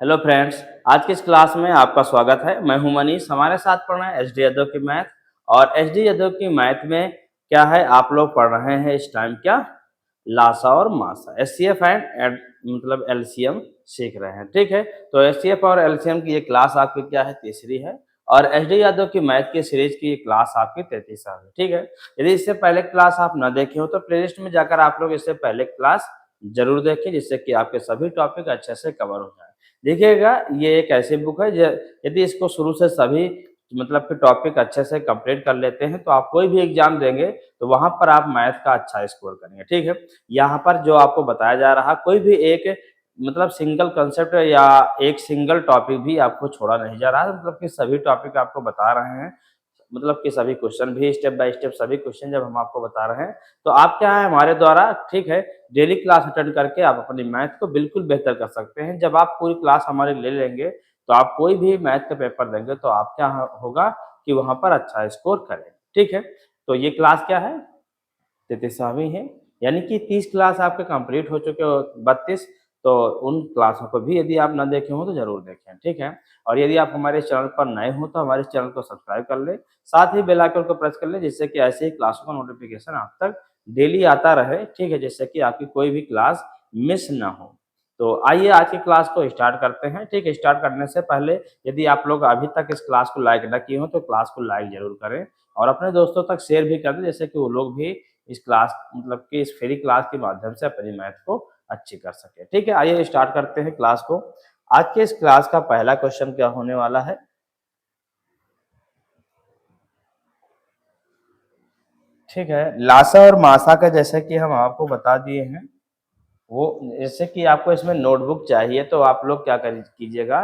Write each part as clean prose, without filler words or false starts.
Hello friends, आज की इस क्लास में आपका स्वागत है। मैं हूं मनीष। हमारे साथ पढ़ रहे हैं एचडी यादव की मैथ। और एचडी यादव की मैथ में क्या है, आप लोग पढ़ रहे हैं इस टाइम क्या, लासा और मासा, एचसीएफ एंड मतलब एलसीएम सीख रहे हैं। ठीक है, तो एचसीएफ और एलसीएम की ये क्लास आपकी क्या है, तीसरी है। और एचडी यादव की मैथ की सीरीज की ये क्लास आपकी 33 है। ठीक है, यदि इससे पहले क्लास आप न देखे हो तो प्लेलिस्ट में जाकर आप लोग इससे पहले क्लास जरूर देखें, जिससे कि आपके सभी टॉपिक अच्छे से कवर हो जाए। देखिएगा, ये एक ऐसी बुक है यदि इसको शुरू से सभी मतलब कि टॉपिक अच्छे से कंप्लीट कर लेते हैं तो आप कोई भी एग्जाम देंगे तो वहां पर आप मैथ का अच्छा स्कोर करेंगे। ठीक है, यहाँ पर जो आपको बताया जा रहा कोई भी एक मतलब सिंगल कंसेप्ट या एक सिंगल टॉपिक भी आपको छोड़ा नहीं जा रहा है, मतलब कि सभी टॉपिक आपको बता रहे हैं। मतलब कि सभी क्वेश्चन भी स्टेप बाय स्टेप सभी क्वेश्चन जब हम आपको बता रहे हैं तो आप क्या है हमारे द्वारा, ठीक है, डेली क्लास अटेंड करके आप अपनी मैथ को बिल्कुल बेहतर कर सकते हैं। जब आप पूरी क्लास हमारी ले लेंगे तो आप कोई भी मैथ का पेपर देंगे तो आप क्या होगा कि वहां पर अच्छा स्कोर करें। ठीक है, तो ये क्लास क्या है, 33वीं है, यानी कि 30 क्लास आपके कंप्लीट हो चुके हो, 32। तो उन क्लासों को भी यदि आप ना देखे हो तो जरूर देखें। ठीक है, और यदि आप हमारे चैनल पर नए हो तो हमारे चैनल को सब्सक्राइब कर ले, साथ ही बेल आइकन को प्रेस कर ले, जिससे कि ऐसे ही क्लासों का नोटिफिकेशन आप तक डेली आता रहे। ठीक है, जिससे कि आपकी कोई भी क्लास मिस ना हो। तो आइए आज की क्लास को स्टार्ट करते हैं। ठीक है, स्टार्ट करने से पहले यदि आप लोग अभी तक इस क्लास को लाइक ना किए हो तो क्लास को लाइक जरूर करें और अपने दोस्तों तक शेयर भी कर दें, जैसे कि वो लोग भी इस क्लास मतलब कि इस फ्री क्लास के माध्यम से अपनी मैथ को अच्छी कर सके। ठीक है, आइए स्टार्ट करते हैं क्लास को। आज के इस क्लास का पहला क्वेश्चन क्या होने वाला है, ठीक है, लासा और मासा का जैसे कि हम आपको बता दिए हैं, वो जैसे कि आपको इसमें नोटबुक चाहिए तो आप लोग क्या कीजिएगा,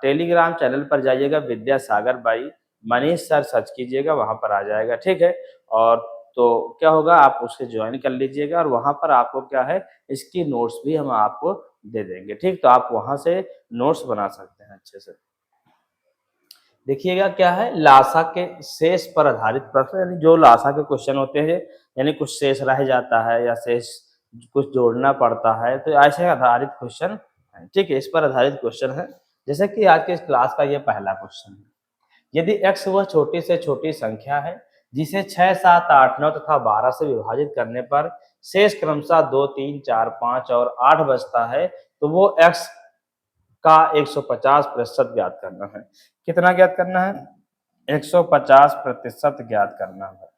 टेलीग्राम चैनल पर जाइएगा, Vidyasagar by Manish sir search कीजिएगा, वहां पर आ जाएगा। ठीक है, और तो क्या होगा, आप उसे ज्वाइन कर लीजिएगा और वहां पर आपको क्या है, इसकी नोट्स भी हम आपको दे देंगे। ठीक, तो आप वहां से नोट्स बना सकते हैं अच्छे से। देखिएगा क्या है, लासा के शेष पर आधारित प्रश्न, यानी जो लासा के क्वेश्चन होते हैं, यानी कुछ शेष रह जाता है या शेष कुछ जोड़ना पड़ता है, तो ऐसे आधारित क्वेश्चन है। ठीक है, इस पर आधारित क्वेश्चन है। जैसे कि आज के इस क्लास का ये पहला क्वेश्चन है, यदि x वह छोटी से छोटी संख्या है जिसे 6, 7, 8, 9 तथा 12 से विभाजित करने पर शेष क्रमशः 2, 3, 4, 5 और 8 बचता है, तो वो x का 150% ज्ञात करना है। कितना ज्ञात करना है, 150% ज्ञात करना है।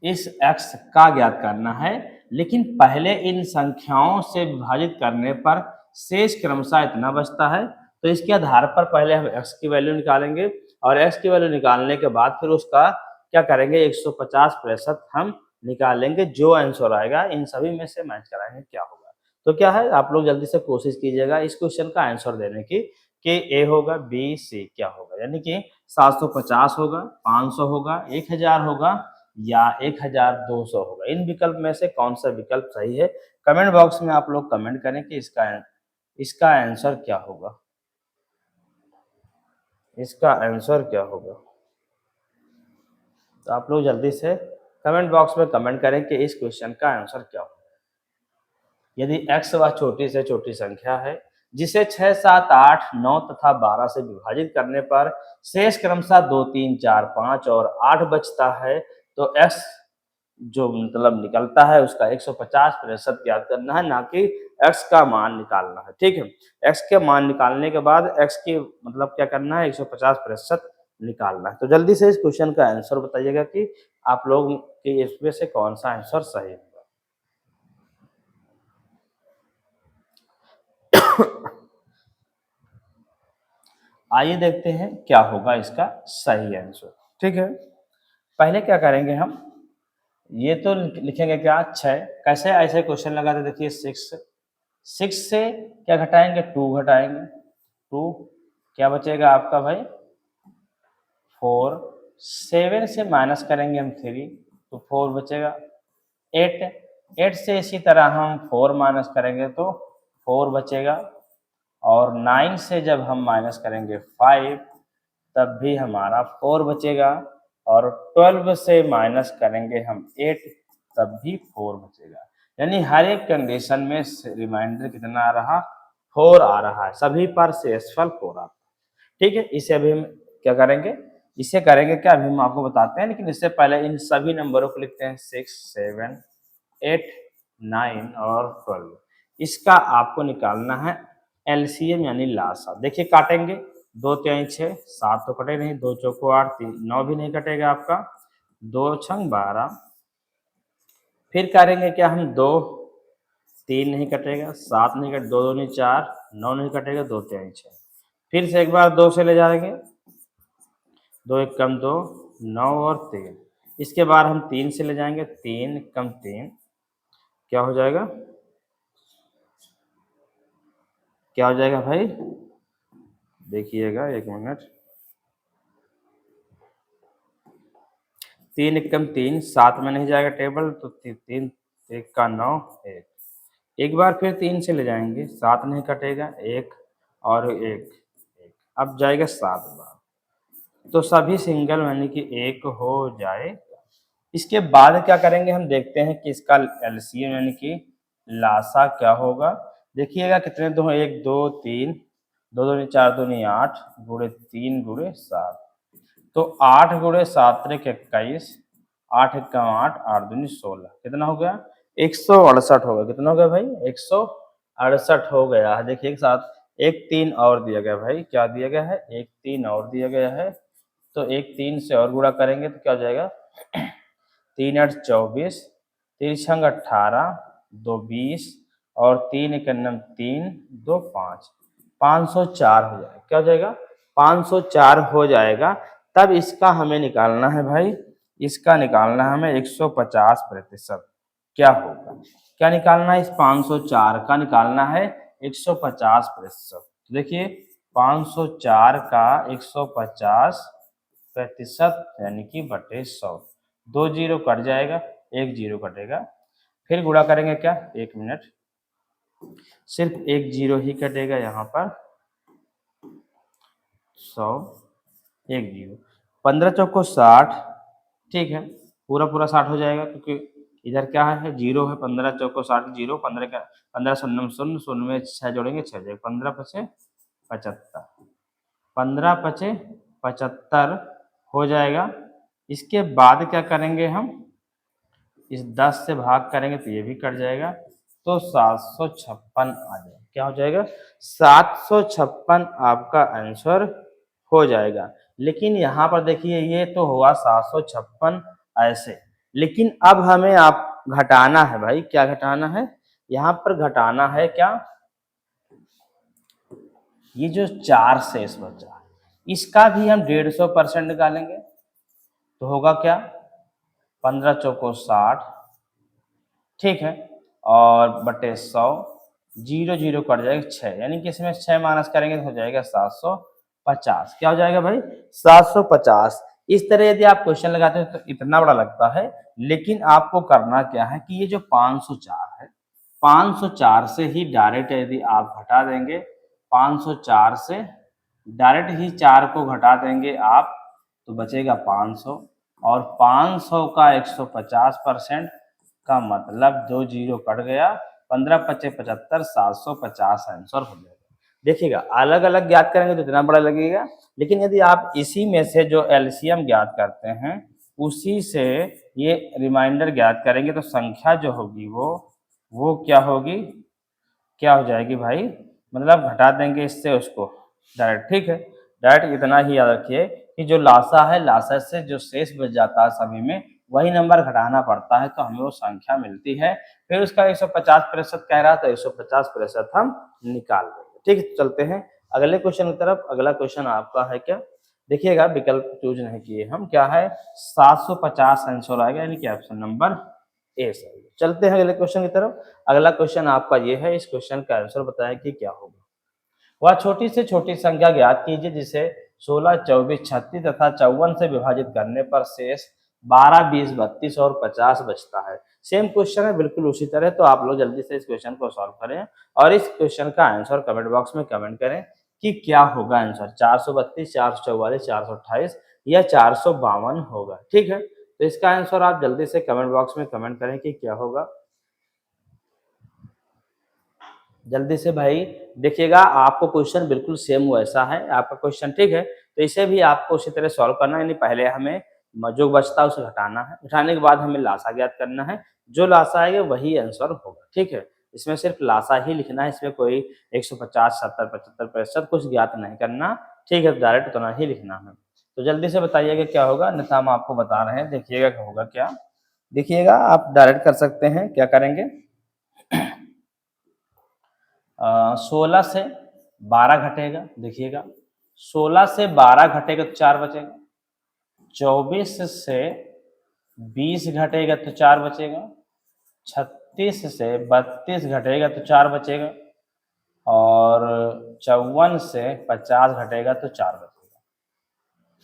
इस x का ज्ञात करना है, लेकिन पहले इन संख्याओं से विभाजित करने पर शेष क्रमशः इतना बचता है। तो इसके आधार पर पहले हम x की वैल्यू निकालेंगे और x की वैल्यू निकालने के बाद फिर उसका क्या करेंगे, 150% हम निकालेंगे। जो आंसर आएगा इन सभी में से मैच कराएंगे क्या होगा। तो क्या है, आप लोग जल्दी से कोशिश कीजिएगा इस क्वेश्चन का आंसर देने की कि ए होगा, बी, सी क्या होगा, यानी कि 750 होगा, 500 होगा, 1000 होगा या 1200 होगा। इन विकल्प में से कौन सा विकल्प सही है, कमेंट बॉक्स में आप लोग कमेंट करें कि इसका आंसर क्या होगा, इसका आंसर क्या होगा। तो आप लोग जल्दी से कमेंट बॉक्स में कमेंट करें कि इस क्वेश्चन का आंसर क्या होगा। यदि x वह छोटी से छोटी संख्या है जिसे 6, 7, 8, 9 तथा 12 से विभाजित करने पर शेष क्रमशः 2, 3, 4, 5 और 8 बचता है, तो x जो मतलब निकलता है उसका 150% ज्ञात करना है, ना कि x का मान निकालना है। ठीक है, x के मान निकालने के बाद x की मतलब क्या करना है, 150% निकालना है। तो जल्दी से इस क्वेश्चन का आंसर बताइएगा कि आप लोग के इसमें से कौन सा आंसर सही होगा। आइए देखते हैं क्या होगा इसका सही आंसर। ठीक है, पहले क्या करेंगे हम, ये तो लिखेंगे क्या, 6। कैसे ऐसे क्वेश्चन लगाते, देखिए 6 से क्या घटाएंगे, 2 घटाएंगे, 2 क्या बचेगा आपका भाई, 4। 7 से माइनस करेंगे हम 3 तो 4 बचेगा। 8 से इसी तरह हम 4 माइनस करेंगे तो 4 बचेगा। और 9 से जब हम माइनस करेंगे 5 तब भी हमारा 4 बचेगा। और 12 से माइनस करेंगे हम 8 तब भी 4 बचेगा। यानी हर एक कंडीशन में रिमाइंडर कितना आ रहा, 4 आ रहा है, सभी पर शेषफल 4 आता है। ठीक है, इसे अभी हम क्या करेंगे, इसे करेंगे क्या अभी हम आपको बताते हैं, लेकिन इससे पहले इन सभी नंबरों को लिखते हैं 6, 7, 8, 9 और 12। इसका आपको निकालना है एलसीएम यानी लासा। देखिए काटेंगे, 2 3 6, 7 तो कटे नहीं, 2 चौको 8, 3 9 भी नहीं कटेगा आपका, 2 छंग 12। फिर करेंगे क्या हम, 2 3 नहीं कटेगा, 7 नहीं कट, 2 दूनी 4, 9 नहीं कटेगा, 2 3 6। फिर से एक बार 2 से ले जाएंगे, 2 1 कम 2, 9 और 3। इसके बाद हम 3 से ले जाएंगे, 3 कम 3 क्या हो जाएगा, क्या हो जाएगा भाई, देखिएगा 1 मिनट, 3 1 कम 3, 7 में नहीं जाएगा टेबल तो 3 1 का 9 1। एक बार फिर 3 से ले जाएंगे, 7 नहीं कटेगा, 1 और 1 1, अब जाएगा 7 बार, तो सभी सिंगल यानी कि 1 हो जाए। इसके बाद क्या करेंगे हम देखते हैं कि इसका एलसीएम यानी कि लासा क्या होगा। देखिएगा कितने दो हैं, 1 2 3, 2 दूनी 4 दूनी 8 गुणे 3 गुणे 7, तो 8 गुणे 7 त्रिक 21, 8 1 8, 8 दूनी 16, कितना हो गया, 168 हो गया। कितना हो गया भाई, 168 हो गया है। देखिए एक साथ एक 3 और दिया गया भाई, क्या दिया गया है, एक 3 और दिया गया है, तो एक 3 से और गुणा करेंगे तो क्या हो जाएगा, 3 8 24, 3 छंग 18, 2 20 और 3 1 3, 2 5, 504 हो जाएगा। क्या हो जाएगा, 504 हो जाएगा। तब इसका हमें निकालना है भाई, इसका निकालना है हमें 150%। क्या होगा, क्या निकालना है, इस 504 का निकालना है 150%। देखिए 504 का 150% यानी कि बटे 100, 2 जीरो कट जाएगा, 1 जीरो कटेगा। फिर गुणा करेंगे क्या, 1 मिनट, सिर्फ 1 जीरो ही कटेगा यहाँ पर, 100 1 जीरो, 15 चौको 60, ठीक है, पूरा पूरा 60 हो जाएगा क्योंकि इधर क्या है, जीरो है, 15 चौको 60 जीरो, 15 का 15 शून्य शून्य, शून्य में 6 जोड़ेंगे 6 जाएगा, 15 पचे 75, 15 पचे 75 हो जाएगा। इसके बाद क्या करेंगे हम, इस 10 से भाग करेंगे तो ये भी कट जाएगा, तो 756 आ जाएगा। क्या हो जाएगा, 756 आपका आंसर हो जाएगा। लेकिन यहाँ पर देखिए ये तो हुआ 756 ऐसे, लेकिन अब हमें आप घटाना है भाई, क्या घटाना है, यहाँ पर घटाना है क्या, ये जो 4 शेष बचा इसका भी हम 150% निकालेंगे, तो होगा क्या, 15 चौको 60, ठीक है, और बटे 100, जीरो जीरो कट जाएगा 6, यानी कि इसमें 6 माइनस करेंगे तो हो जाएगा 750। क्या हो जाएगा भाई, 750। इस तरह यदि आप क्वेश्चन लगाते हो तो इतना बड़ा लगता है, लेकिन आपको करना क्या है कि ये जो 504 है, 504 से ही डायरेक्ट यदि आप घटा देंगे, 504 से डायरेक्ट ही 4 को घटा देंगे आप, तो बचेगा 500, और 500 का 150% का मतलब 2 जीरो कट गया, 15 पचे 75, 750 आंसर हो जाएगा। देखिएगा अलग अलग ज्ञात करेंगे तो इतना बड़ा लगेगा, लेकिन यदि आप इसी में से जो एलसीएम ज्ञात करते हैं उसी से ये रिमाइंडर ज्ञात करेंगे तो संख्या जो होगी वो क्या होगी, क्या हो जाएगी भाई, मतलब घटा देंगे इससे उसको डायरेक्ट, ठीक है। डायरेक्ट इतना ही याद रखिए कि जो लासा है, लासा से जो शेष बच जाता है सभी में वही नंबर घटाना पड़ता है, तो हमें वो संख्या मिलती है। फिर उसका 150% कह रहा था, 150% हम निकाल देंगे। ठीक है, चलते हैं अगले क्वेश्चन की तरफ। अगला क्वेश्चन आपका है क्या, देखिएगा विकल्प चूज नहीं किए हम, क्या है 750 आंसर आएगा, यानी कि ऑप्शन नंबर ए सही। चलते हैं अगले क्वेश्चन की तरफ। अगला क्वेश्चन आपका ये है, इस क्वेश्चन का आंसर बताएं कि क्या होगा। वह छोटी से छोटी संख्या ज्ञात कीजिए जिसे 16, 24, 36 तथा 54 से विभाजित करने पर शेष 12, 20, 32 और 50 बचता है। सेम क्वेश्चन है बिल्कुल उसी तरह, तो आप लोग जल्दी से इस क्वेश्चन को सॉल्व करें और इस क्वेश्चन का आंसर कमेंट बॉक्स में कमेंट करें कि क्या होगा आंसर, 432, 444, 428 या 452 होगा। ठीक है, तो इसका आंसर आप जल्दी से कमेंट बॉक्स में कमेंट करें कि क्या होगा। जल्दी से भाई देखिएगा, आपको क्वेश्चन बिल्कुल सेम वैसा है आपका क्वेश्चन, ठीक है। तो इसे भी आपको उसी तरह सॉल्व करना है, यानी पहले हमें जो बचता है उसे घटाना है, घटाने के बाद हमें लासा ज्ञात करना है, जो लासा आएगा वही आंसर होगा, ठीक है। इसमें सिर्फ लासा ही लिखना है, इसमें कोई 150, 70, 75, 65 कुछ ज्ञात नहीं करना, ठीक है। डायरेक्ट उतना ही लिखना है। तो जल्दी से बताइएगा क्या होगा, अन्यथा हम आपको बता रहे हैं, देखिएगा क्या होगा। क्या देखिएगा, आप डायरेक्ट कर सकते हैं, क्या करेंगे, 16 से 12 घटेगा, देखिएगा 16 से 12 घटेगा तो 4 बचेगा, 24 से 20 घटेगा तो 4 बचेगा, 36 से 32 घटेगा तो 4 बचेगा, और 54 से 50 घटेगा तो 4 बचेगा।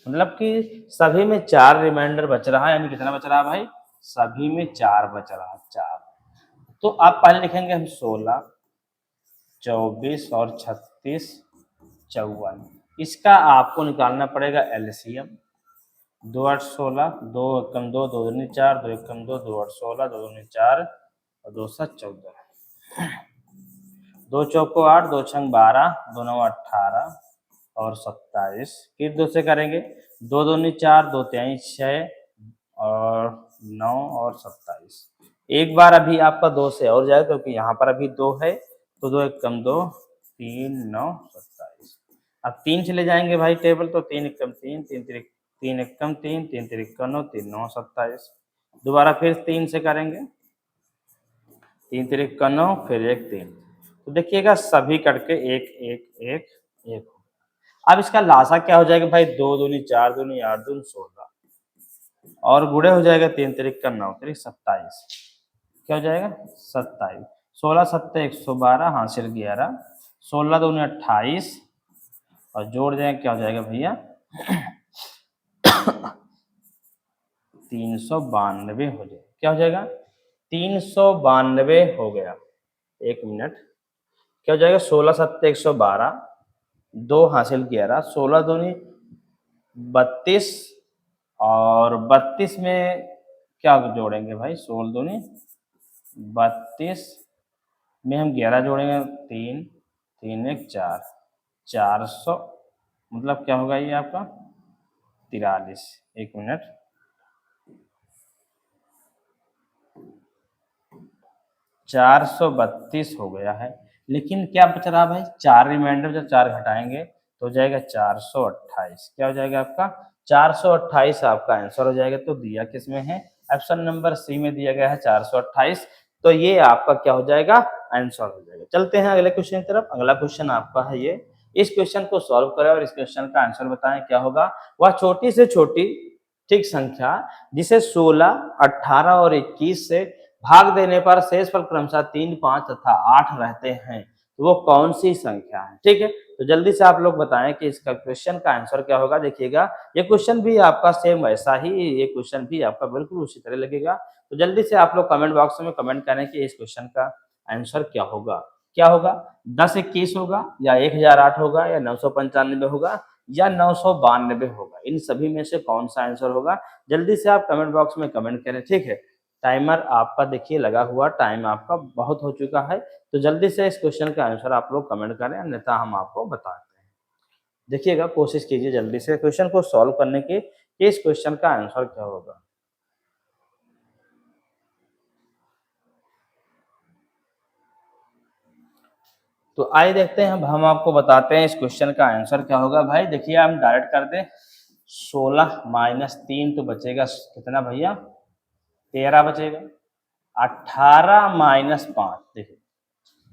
मतलब कि सभी में 4 रिमाइंडर बच रहा है, यानी कितना बच रहा है भाई, सभी में 4 बच रहा है, 4। तो आप पहले लिखेंगे हम 16, 24 और 36, 54। इसका आपको निकालना पड़ेगा एलसीएम। 2 8 16, 2 एकम 2, 2 दूनी 4, 2 एकम 2, 2 8 16, 2 दूनी 4 और 2 7 14, 2 चौको 8, 2 छंग 12, 2 9 18 और 27। फिर 2 से करेंगे, 2 दूनी 4, 2 तिहाई 6 और 9 और 27। एक बार अभी आपका 2 से और जाएगा, क्योंकि यहाँ पर अभी 2 है, तो 2 एकम 2, 3 9 27। अब 3 चले जाएंगे भाई टेबल, तो 3 एकम 3, 3 एकम 3, 3 तिरिक्का 9, 3 9 27। दोबारा फिर 3 से करेंगे, 3 तिरिक्का 9, फिर 1 3। तो देखिएगा सभी करके 1 1 1 1। अब इसका लासा क्या हो जाएगा भाई, 2 दूनी 4 दूनी 8 दूनी 16 और गुड़े हो जाएगा 3 तिरिक्का 9 तिरिक 27। क्या हो जाएगा 27, 16 सत्ते 112 हासिल 11, 16 दूनी 28 और जोड़ देंगे, क्या हो जाएगा भैया 392 हो जाएगा। क्या हो जाएगा 392 हो गया। एक मिनट, क्या हो जाएगा 16 सत्ते 112, 2 हासिल 11, 16 दूनी 32 और 32 में क्या जोड़ेंगे भाई, 16 दूनी 32 में हम 11 जोड़ेंगे, 3 3 1 4, 400 मतलब क्या होगा ये आपका 43। एक मिनट, 432 हो गया है, लेकिन क्या बच रहा भाई, 4 रिमाइंडर, जब 4 घटाएंगे तो हो जाएगा 428। क्या हो जाएगा आपका 428 आपका आंसर हो जाएगा। तो दिया किस में है, ऑप्शन नंबर सी में दिया गया है 428। तो ये आपका क्या हो जाएगा, आंसर हो जाएगा। चलते हैं अगले क्वेश्चन की तरफ। अगला क्वेश्चन आपका है ये, इस क्वेश्चन को सॉल्व करें और इस क्वेश्चन का आंसर बताएं। क्या होगा, वह छोटी से छोटी ठीक संख्या जिसे 16, 18 और 21 से भाग देने पर शेष फल क्रमशः 3, 5 तथा 8 रहते हैं, तो वो कौन सी संख्या है, ठीक है। तो जल्दी से आप लोग बताएं कि इसका क्वेश्चन का आंसर क्या होगा। देखिएगा ये क्वेश्चन भी आपका सेम वैसा ही, ये क्वेश्चन भी आपका बिल्कुल उसी तरह लगेगा। तो जल्दी से आप लोग कमेंट बॉक्स में कमेंट करें कि इस क्वेश्चन का आंसर क्या होगा। क्या होगा, 10 21 होगा, या 1008 होगा, या 995 होगा, या 992 होगा। इन सभी में से कौन सा आंसर होगा, जल्दी से आप कमेंट बॉक्स में कमेंट करें, ठीक है। टाइमर आपका देखिए लगा हुआ, टाइम आपका बहुत हो चुका है। तो जल्दी से इस क्वेश्चन का आंसर आप लोग कमेंट करें, अन्यथा हम आपको बताते हैं। देखिएगा, कोशिश कीजिए जल्दी से क्वेश्चन को सॉल्व करने की कि इस क्वेश्चन का आंसर क्या होगा। तो आइए देखते हैं, अब हम आपको बताते हैं इस क्वेश्चन का आंसर क्या होगा। भाई देखिए, हम डायरेक्ट कर दें, 16 माइनस 3 तो बचेगा कितना भैया, 13 बचेगा। 18 माइनस 5, देखिए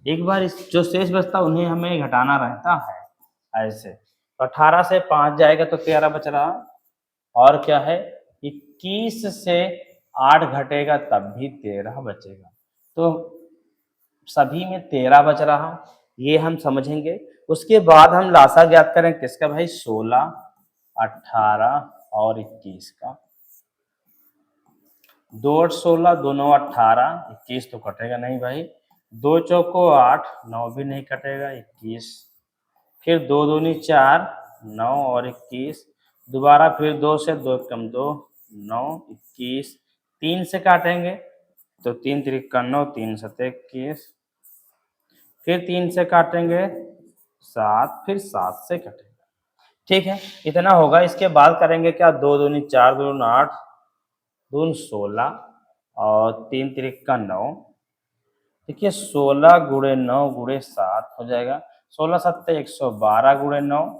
एक बार इस जो शेष बचता उन्हें हमें घटाना रहता है ऐसे। तो 18 से 5 जाएगा तो 13 बच रहा, और क्या है 21 से 8 घटेगा तब भी 13 बचेगा। तो सभी में 13 बच रहा, ये हम समझेंगे। उसके बाद हम लासा ज्ञात करें किसका भाई, 16, 18 और 21 का। 2 8 16, 2 9 18, 21 तो कटेगा नहीं भाई, 2 चौको 8, 9 भी नहीं कटेगा, 21। फिर 2 दूनी 4, 9 और 21। दोबारा फिर 2 से 2 कम 2, 9 21। 3 से काटेंगे तो 3 तिरिक्का 9, 3 सत्ते 21। फिर 3 से काटेंगे 7, फिर 7 से कटेगा। ठीक है, इतना होगा। इसके बाद करेंगे क्या, 2 दूनी 4, 2 दूनी 8, 2 16 और 3 तिरिक का 9। देखिए 16 गुणे 9 गुणे 7 हो जाएगा, 16 सत्ते 112 गुणे 9,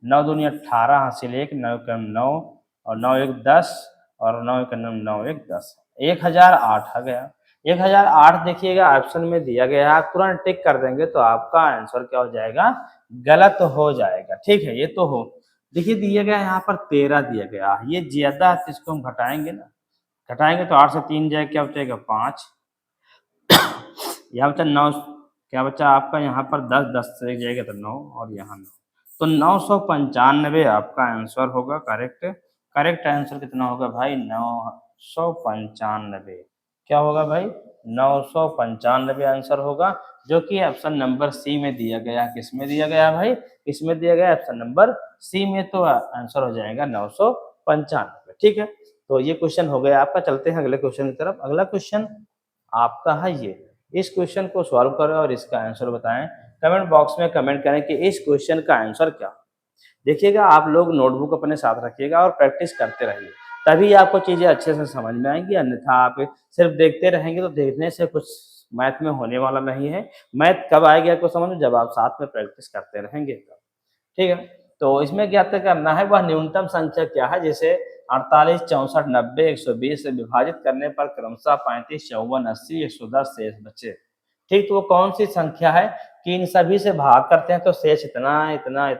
9 दूनी 18 हासिल 1, 9 का 9 और 9 1 10 और 9 का 9 9 1 10, 1008 आ गया। 1008 देखिएगा ऑप्शन में दिया गया है, आप तुरंत टिक कर देंगे तो आपका आंसर क्या हो जाएगा, गलत हो जाएगा। ठीक है, ये तो हो। देखिए दिया गया यहाँ पर 13 दिया गया, ये ज्यादा है तो इसको हम घटाएंगे ना, घटाएंगे तो 8 से 3 जाए क्या बचेगा 5, यहाँ बचा 9, क्या बचा आपका यहाँ पर 10, 10 से जाएगा तो 9 और यहाँ 9, तो 995 आपका आंसर होगा करेक्ट। करेक्ट आंसर कितना होगा भाई, 995। क्या होगा भाई, 995 आंसर होगा, जो कि ऑप्शन नंबर सी में दिया गया। किस में दिया गया भाई, इसमें दिया गया ऑप्शन नंबर सी में, तो आंसर हो जाएगा 995। ठीक है, तो ये क्वेश्चन हो गया आपका। चलते हैं अगले क्वेश्चन की तरफ। अगला क्वेश्चन आपका है ये, इस क्वेश्चन को सॉल्व करें और इसका आंसर बताएं। कमेंट बॉक्स में कमेंट करें कि इस क्वेश्चन का आंसर क्या। देखिएगा आप लोग नोटबुक अपने साथ रखिएगा और प्रैक्टिस करते रहिए, तभी आपको चीजें अच्छे से समझ में आएंगी। अन्यथा आप सिर्फ देखते रहेंगे तो देखने से कुछ मैथ में होने वाला नहीं है। मैथ कब आएगी आपको समझ में, जब आप साथ में प्रैक्टिस करते रहेंगे तब। ठीक है, तो इसमें ज्ञात करना है वह न्यूनतम संख्या क्या है जिसे 48, 64, 90, 120 से विभाजित करने पर क्रमशः 35, 54, 80, 110 शेष बचे। ठीक, तो वो कौन सी संख्या है कि इन सभी से भाग करते हैं तो शेष इतना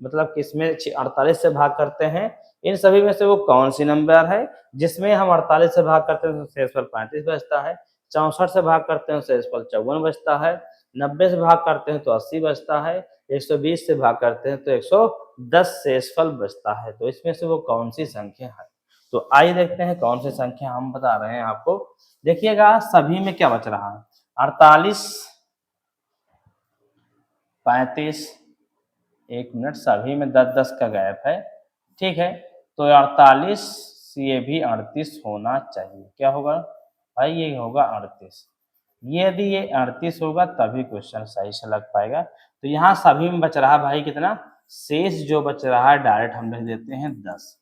मतलब किसमें 48 से भाग करते हैं, इन सभी में से वो कौन सी नंबर है जिसमें हम 48 से भाग करते हैं तो शेषफल 35 बचता है, 64 से भाग करते हैं तो शेषफल 54 बचता है, 90 से भाग करते हैं तो 80 बचता है, 120 से भाग करते हैं तो 110 शेषफल बचता है। तो इसमें से वो कौन सी संख्या है, तो आइए देखते हैं कौन सी संख्या हम बता रहे हैं आपको। देखिएगा सभी में क्या बच रहा है, 48, 35, 1 मिनट, सभी में 10-10 का गैप है। ठीक है, तो 48 ये भी 38 होना चाहिए। क्या होगा भाई, ये होगा 38। यदि ये 38 होगा तभी क्वेश्चन सही से लग पाएगा। तो यहाँ सभी में बच रहा भाई कितना, शेष जो बच रहा है डायरेक्ट हम लिख देते हैं 10।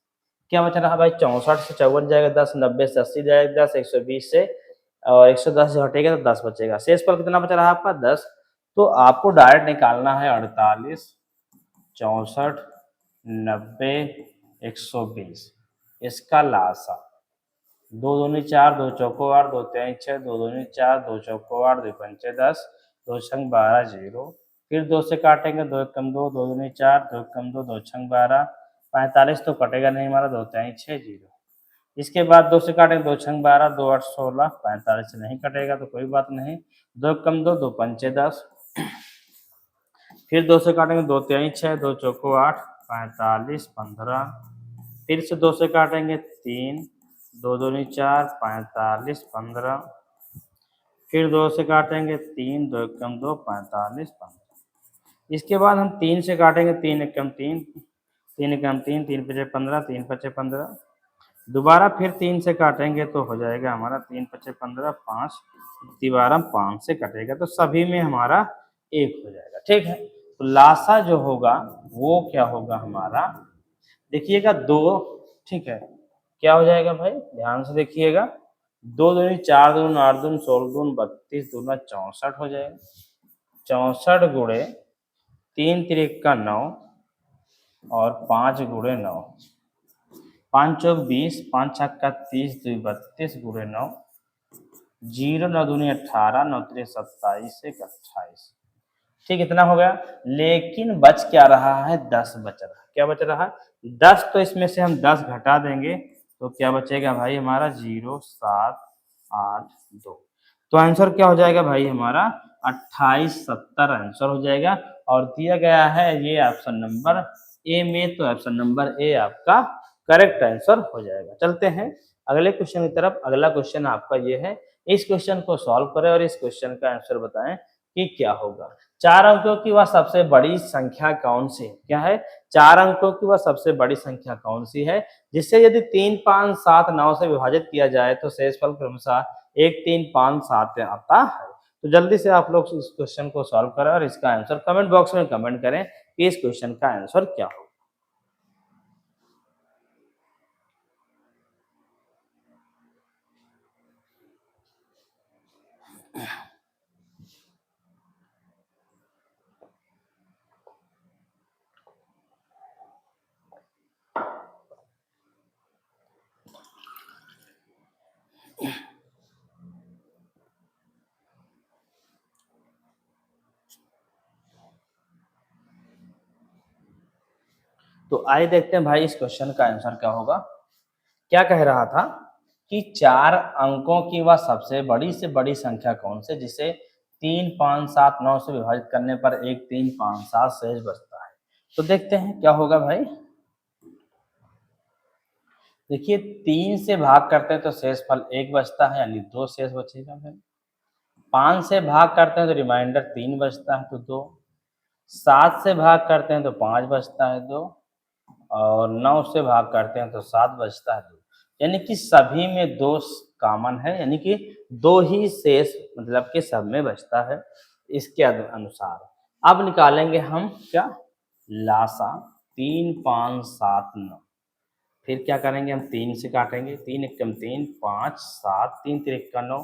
क्या बच रहा भाई, 64 से 54 जाएगा 10, 90 से 80 जाएगा 10, 120 से और 110 से हटेगा तो 10 बचेगा। शेष पर कितना बच रहा आपका 10, तो आपको डायरेक्ट निकालना है 48, 64, 90, 120, इसका लासा। 2 दूनी 4, 2 चौको 8, 2 तेईं 6, 2 दूनी 4, 2 चौको 8, 2 पंचे 10, 2 छंग 12 0। फिर 2 से काटेंगे, 2 एक कम 2, 2 दूनी 4, 2 एक कम 2, 2 छंग 12, 45 तो कटेगा नहीं हमारा, 2 तेईं 6 0। इसके बाद 2 से काटेंगे, 2 छंग 12, 2 8 16, 45 से नहीं कटेगा तो कोई बात नहीं, 2 एक कम 2, 2 पंचे 10। फिर 2 से काटेंगे, 2 तेईं 6, 2 चौको 8, 45 15। फिर से 2 से काटेंगे 3, 2 दूनी 4, 45 15। फिर 2 से काटेंगे 3, 2 एक कम 2, 45 15। इसके बाद हम 3 से काटेंगे, 3 एक कम 3, 3 एक कम 3, 3 पचे 15, 3 पचे 15। दोबारा फिर 3 से काटेंगे तो हो जाएगा हमारा 3 पचे 15, 5 तिबारा 5 से कटेगा तो सभी में हमारा 1 हो जाएगा। ठीक है, तो लासा जो होगा वो क्या होगा हमारा, देखिएगा 2। ठीक है, क्या हो जाएगा भाई, ध्यान से देखिएगा, 2 दूनी 4, 2 8, 2 16, 2 32, 2 64 हो जाएगा। 64 गुणे 3 तिरिक का 9 और 5 गुणे 9, 5 चौक 20, 5 छक्का का 30, 2 32 गुणे 9, 0 9 दूनी 18, 9 तिरिक 27, 1 28। ठीक, इतना हो गया। लेकिन बच क्या रहा है, 10 बच रहा है। क्या बच रहा है 10, तो इसमें से हम 10 घटा देंगे तो क्या बचेगा भाई हमारा 0 7 8 2। तो आंसर क्या हो जाएगा भाई हमारा 28 70 आंसर हो जाएगा। और दिया गया है ये ऑप्शन नंबर ए में, तो ऑप्शन नंबर ए आपका करेक्ट आंसर हो जाएगा। चलते हैं अगले क्वेश्चन की तरफ। अगला क्वेश्चन आपका ये है, इस क्वेश्चन को सॉल्व करें और इस क्वेश्चन का आंसर बताएं कि क्या होगा। 4 अंकों की वह सबसे बड़ी संख्या कौन सी है, क्या है 4 अंकों की वह सबसे बड़ी संख्या कौन सी है जिससे यदि 3 5 7 9 से विभाजित किया जाए तो शेषफल क्रमशः 1 3 5 7 आता है। तो जल्दी से आप लोग इस क्वेश्चन को सॉल्व करें और इसका आंसर कमेंट बॉक्स में कमेंट करें कि इस क्वेश्चन का आंसर क्या होगा। तो आइए देखते हैं भाई इस क्वेश्चन का आंसर क्या होगा। क्या कह रहा था कि 4 अंकों की वह सबसे बड़ी से बड़ी संख्या कौन सी जिसे 3 5 7 9 से विभाजित करने पर 1 3 5 7 शेष बचता है। तो देखते हैं क्या होगा भाई। देखिए 3 से भाग करते हैं तो शेष फल 1 बचता है यानी 2 शेष बचेगा भाई। 5 से भाग करते हैं तो रिमाइंडर 3 बचता है तो 2। 7 से भाग करते हैं तो 5 बचता है 2 और 9 से भाग करते हैं तो 7 बचता है 2। यानी कि सभी में 2 कॉमन है, यानी कि 2 ही शेष मतलब कि सब में बचता है। इसके अनुसार अब निकालेंगे हम क्या लासा 3 5 7 9। फिर क्या करेंगे हम 3 से काटेंगे 3 एकम 3 5 7 3 तिरिक का 9।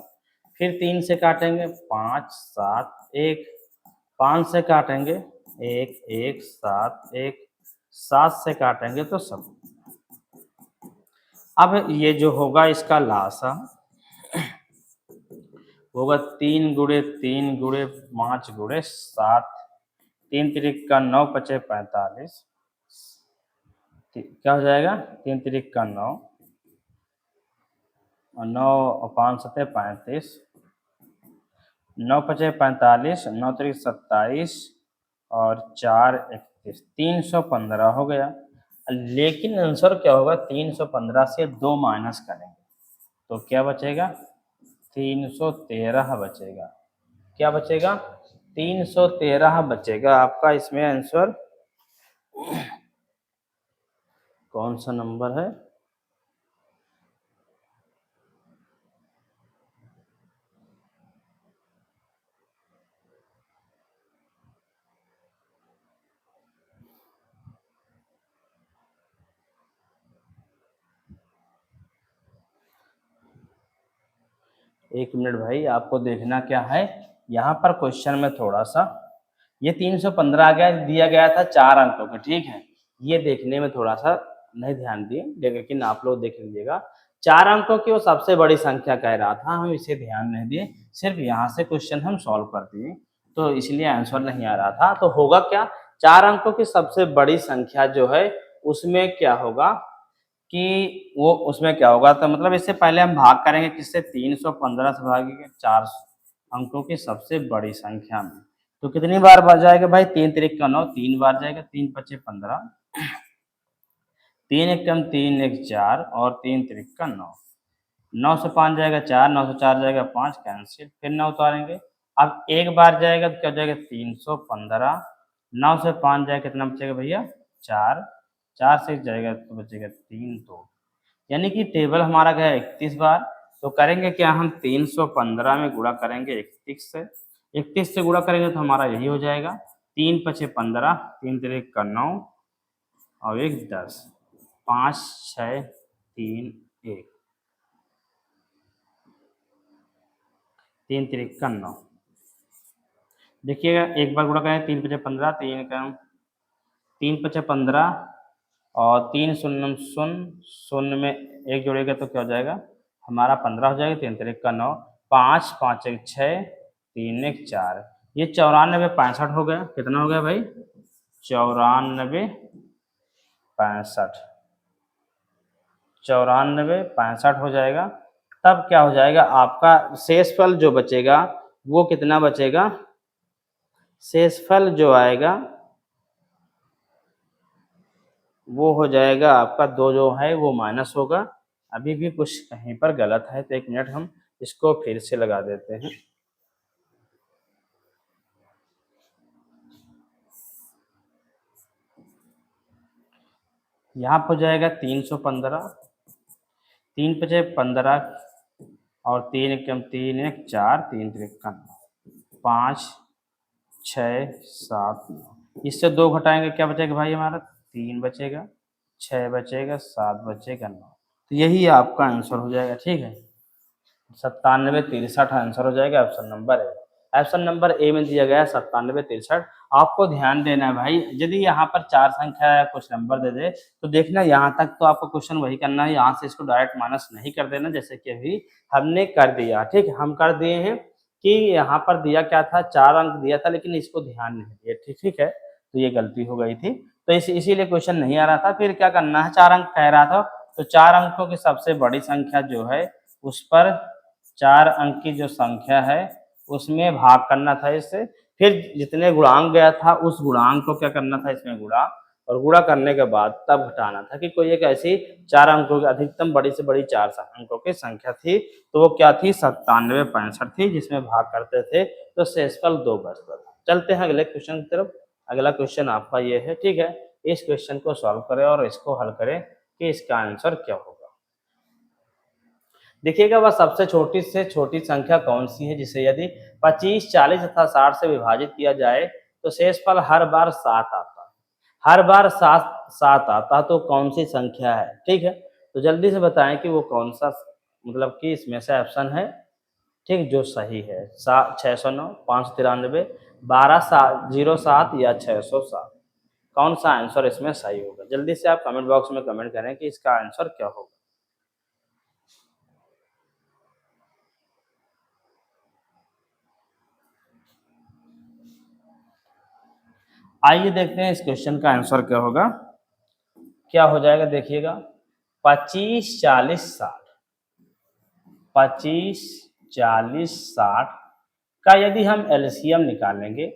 फिर 3 से काटेंगे 5 7 1। 5 से काटेंगे 1 1 7 1। 7 से काटेंगे तो सब। अब ये जो होगा इसका लासा होगा 3 गुणे 3 गुणे 5 गुणे 7। 3 तिरिक का 9 पचे 45। क्या हो जाएगा 3 तिरिक का 9 और 9 और 5 सतह 35। 9 पचे 45 9 तिरिक 27 और 4 31 315 हो गया। लेकिन आंसर क्या होगा 315 से 2 माइनस करेंगे तो क्या बचेगा 313 बचेगा। क्या बचेगा 313 बचेगा आपका इसमें आंसर। कौन सा नंबर है। एक मिनट भाई आपको देखना क्या है यहाँ पर क्वेश्चन में थोड़ा सा ये 315 आ गया दिया गया था 4 अंकों का, ठीक है। ये देखने में थोड़ा सा नहीं ध्यान दिए लेकिन आप लोग देख लीजिएगा 4 अंकों की वो सबसे बड़ी संख्या कह रहा था, हम इसे ध्यान नहीं दिए, सिर्फ यहाँ से क्वेश्चन हम सॉल्व कर दिए तो इसलिए आंसर नहीं आ रहा था। तो होगा क्या 4 अंकों की सबसे बड़ी संख्या जो है उसमें क्या होगा कि वो उसमें क्या होगा तो मतलब इससे पहले हम भाग करेंगे किससे 315 से भागेंगे 4 अंकों की सबसे बड़ी संख्या में। तो कितनी बार बढ़ जाएगा भाई 3 तिरिक का 9 3 बार जाएगा 3 पचे 15। 3 एकम 3 एक 4 और 3 तिरिक का 9। 9 से 5 जाएगा 4 9 से 4 जाएगा 5 कैंसिल फिर 9 उतारेंगे। अब एक बार जाएगा तो क्या हो जाएगा 315। 9 से 5 जाएगा कितना बचेगा भैया 4। 4 से जाएगा तो बचेगा 3 2। यानी कि टेबल हमारा गया 31 बार। तो करेंगे क्या हम 315 में गुणा करेंगे 31 से। 31 से गुणा करेंगे तो हमारा यही हो जाएगा 3 पचे 15 3 तिरिक का 9 और 1 10 5 6 3 1 3 तिरिक का 9। देखिएगा एक बार गुणा करें 3 पचे 15 3 पचे 15 और 3 शून्य शून्य शून्य में एक जोड़ेगा तो क्या हो जाएगा हमारा 15 हो जाएगा 3 तिरिक का 9 5 5 एक 6 3 एक 4। ये 94 65 हो गया। कितना हो गया भाई 94 65। 94 65 हो जाएगा। तब क्या हो जाएगा आपका शेषफल जो बचेगा वो कितना बचेगा। शेषफल जो आएगा वो हो जाएगा आपका 2 जो है वो माइनस होगा। अभी भी कुछ कहीं पर गलत है तो 1 मिनट हम इसको फिर से लगा देते हैं। यहाँ पर हो जाएगा 315 3 पचे 15 और 3 एकम 3 1 4 3 3 5 6 7 9। इससे 2 घटाएंगे क्या बचेगा भाई हमारा 3 बचेगा, 6 बचेगा, 7 बचेगा, 9। तो यही आपका आंसर हो जाएगा। ठीक है, 97 63 आंसर हो जाएगा option number A. Option number A में दिया गया है 97 63। आपको ध्यान देना है भाई, यदि यहाँ पर 4 संख्या या कुछ नंबर दे दे तो देखना यहाँ तक तो आपको क्वेश्चन वही करना है, यहाँ से इसको डायरेक्ट माइनस नहीं कर देना जैसे कि अभी हमने कर दिया। ठीक है, हम कर दिए हैं कि यहाँ पर दिया क्या था 4 अंक दिया था लेकिन इसको ध्यान नहीं दिया। ठीक है, तो ये गलती हो गई थी, तो इसीलिए क्वेश्चन नहीं आ रहा था। फिर क्या करना है, 4 अंक कह रहा था तो 4 अंकों की सबसे बड़ी संख्या जो है उस पर 4 अंक की जो संख्या है उसमें भाग करना था इससे। फिर जितने गुणांक गया था उस गुणांक को क्या करना था इसमें गुणा, और गुणा करने के बाद तब घटाना था कि कोई एक ऐसी 4 अंकों की अधिकतम बड़ी से बड़ी 4 अंकों की संख्या थी, तो वो क्या थी 97 65 थी, जिसमें भाग करते थे तो शेषफल 2 बचता था। चलते हैं अगले क्वेश्चन की तरफ। अगला क्वेश्चन आपका ये है। ठीक है, इस क्वेश्चन को सॉल्व करें और इसको हल करें कि इसका आंसर क्या होगा। देखिएगा वह सबसे छोटी से छोटी संख्या कौन सी है जिसे यदि 25 40 तथा 60 से विभाजित किया जाए तो शेषफल हर बार 7 आता है। हर बार 7 आता तो कौन सी संख्या है। ठीक है, तो जल्दी से बताएं कि वो कौन सा, मतलब कि इसमें से ऑप्शन है ठीक जो सही है 609 593 1207 या 607। कौन सा आंसर इसमें सही होगा, जल्दी से आप कमेंट बॉक्स में कमेंट करें कि इसका आंसर क्या होगा। आइए देखते हैं इस क्वेश्चन का आंसर क्या होगा। क्या हो जाएगा देखिएगा, 25 40 60, 25 40 60 का यदि हम एलसीएम निकालेंगे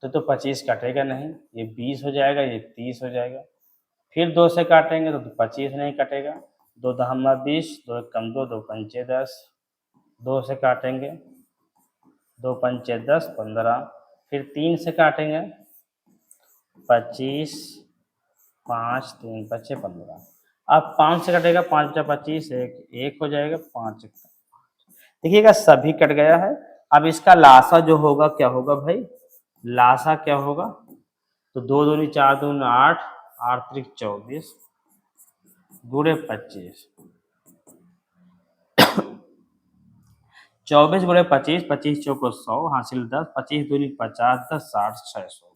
तो 25 कटेगा नहीं, ये 20 हो जाएगा, ये 30 हो जाएगा। फिर 2 से काटेंगे तो 25 नहीं कटेगा, 2 दहमा 20, 2 एकम 2, 2 पंचे 10, 2 से काटेंगे 2 पंचे 10 15, फिर 3 से काटेंगे 25, 5 3 पचे 15। अब 5 से कटेगा, 5 बचा 25, एक हो जाएगा, 5 देखिएगा सभी कट गया है। अब इसका लासा जो होगा क्या होगा भाई, लासा क्या होगा, तो 2 दूनी 4 दूनी 8, 8 त्रिक 24 गुणे 25, 24 गुणे 25, 25 चौको 100 हासिल 10, 25 दूनी 50 10 60 600।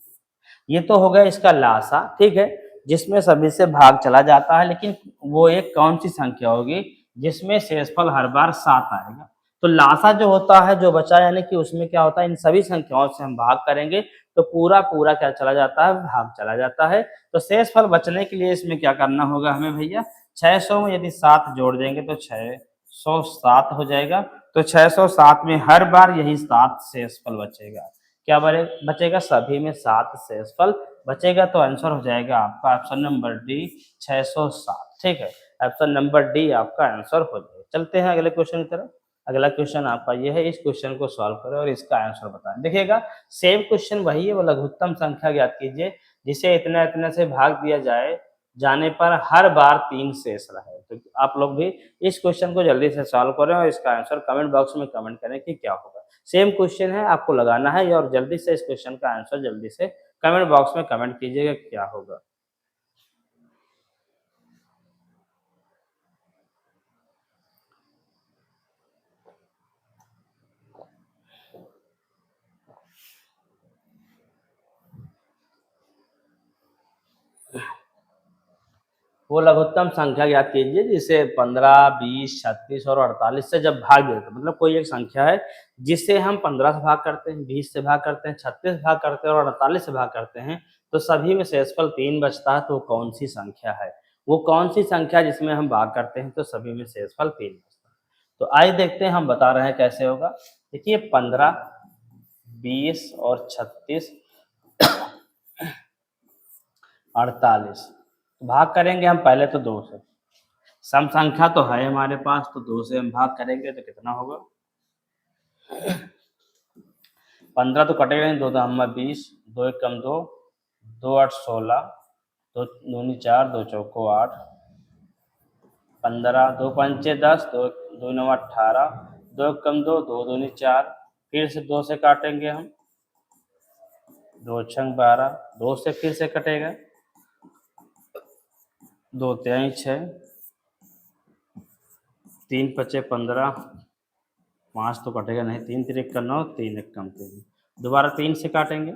ये तो हो गया इसका लासा। ठीक है, जिसमें सभी से भाग चला जाता है, लेकिन वो एक कौन सी संख्या होगी जिसमें शेषफल हर बार 7 आएगा। तो लासा जो होता है जो बचा, यानी कि उसमें क्या होता है इन सभी संख्याओं से हम भाग करेंगे तो पूरा पूरा क्या चला जाता है, भाग चला जाता है। तो शेषफल बचने के लिए इसमें क्या करना होगा हमें भैया, 600 में यदि 7 जोड़ देंगे तो 607 हो जाएगा। तो 607 में हर बार यही 7 शेषफल बचेगा। क्या बचेगा, सभी में 7 शेषफल बचेगा। तो आंसर हो जाएगा आपका ऑप्शन नंबर डी 607। ठीक है, ऑप्शन नंबर डी आपका आंसर हो जाएगा। चलते हैं अगले क्वेश्चन की तरफ। अगला क्वेश्चन आपका ये है, इस क्वेश्चन को सॉल्व करें और इसका आंसर बताएं। देखिएगा सेम क्वेश्चन वही है, वो लघुत्तम संख्या ज्ञात कीजिए जिसे इतना इतना से भाग दिया जाए जाने पर हर बार 3 शेष रहे। तो आप लोग भी इस क्वेश्चन को जल्दी से सॉल्व करें और इसका आंसर कमेंट बॉक्स में कमेंट करें कि क्या होगा। सेम क्वेश्चन है, आपको लगाना है और जल्दी से इस क्वेश्चन का आंसर जल्दी से कमेंट बॉक्स में कमेंट कीजिएगा क्या होगा। वो लघुत्तम संख्या ज्ञात कीजिए जिसे 15 20 36 और 48 से जब भाग देते हैं, मतलब कोई एक संख्या है जिसे हम 15 से भाग करते हैं, 20 से भाग करते हैं, 36 से भाग करते हैं और 48 से भाग करते हैं तो सभी में शेषफल 3 बचता है। तो कौन सी संख्या है, वो कौन सी संख्या जिसमें हम भाग करते हैं तो सभी में शेषफल 3 बचता है। तो आइए देखते हैं हम बता रहे हैं कैसे होगा। देखिए 15 20 और 36 48 भाग करेंगे हम पहले तो 2 से, सम संख्या तो है हमारे पास तो 2 से हम भाग करेंगे तो कितना होगा, 15 तो कटेगा नहीं, 2 दहमा 20, 2 एकम 2, 2 8 16, 2 दूनी 4, 2 चौको 8, 15, 2 पंचे 10, 2 2 9 18, दो कम दो, दो दूनी 4, फिर से 2 से काटेंगे हम, 2 छंग 12, 2 से फिर से कटेगा, 2 तिहाई 6, 3 पचे 15, 5 तो कटेगा नहीं, 3 तिरिक का 9, 3 एक कम 3, दोबारा 3 से काटेंगे,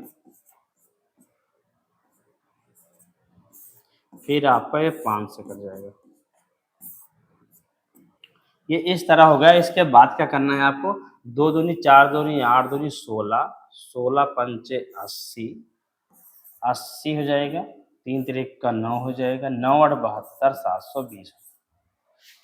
फिर आपका ये 5 से कट जाएगा। ये इस तरह हो गया। इसके बाद क्या करना है आपको, 2 दूनी 4 दूनी 8 दूनी 16, 16 पंचे 80, 80 हो जाएगा, 3 तिरिक का 9 हो जाएगा, 9 8 72, 720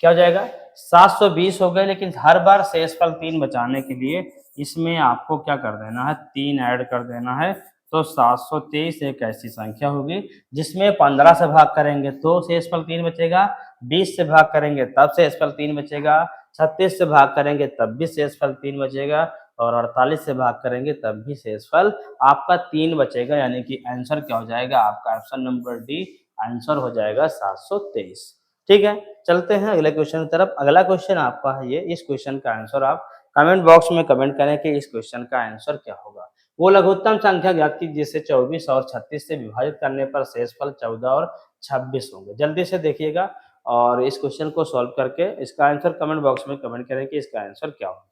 क्या हो जाएगा, 720 हो गए। लेकिन हर बार शेषफल 3 बचाने के लिए इसमें आपको क्या कर देना है, 3 ऐड कर देना है। तो 723 एक ऐसी संख्या होगी जिसमें 15 से भाग करेंगे तो शेषफल 3 बचेगा, 20 से भाग करेंगे तब शेषफल 3 बचेगा, 36 से भाग करेंगे तब भी शेषफल 3 बचेगा, और 48 से भाग करेंगे तब भी शेषफल आपका 3 बचेगा। यानी कि आंसर क्या हो जाएगा आपका, ऑप्शन नंबर डी आंसर हो जाएगा 723। ठीक है, चलते हैं अगले क्वेश्चन की तरफ। अगला क्वेश्चन आपका है ये, इस क्वेश्चन का आंसर आप कमेंट बॉक्स में कमेंट करें कि इस क्वेश्चन का आंसर क्या होगा। वो लघुत्तम संख्या ज्ञात की जिसे 24 और 36 से विभाजित करने पर शेषफल 14 और 26 होंगे। जल्दी से देखिएगा और इस क्वेश्चन को सॉल्व करके इसका आंसर कमेंट बॉक्स में कमेंट करें कि इसका आंसर क्या होगा।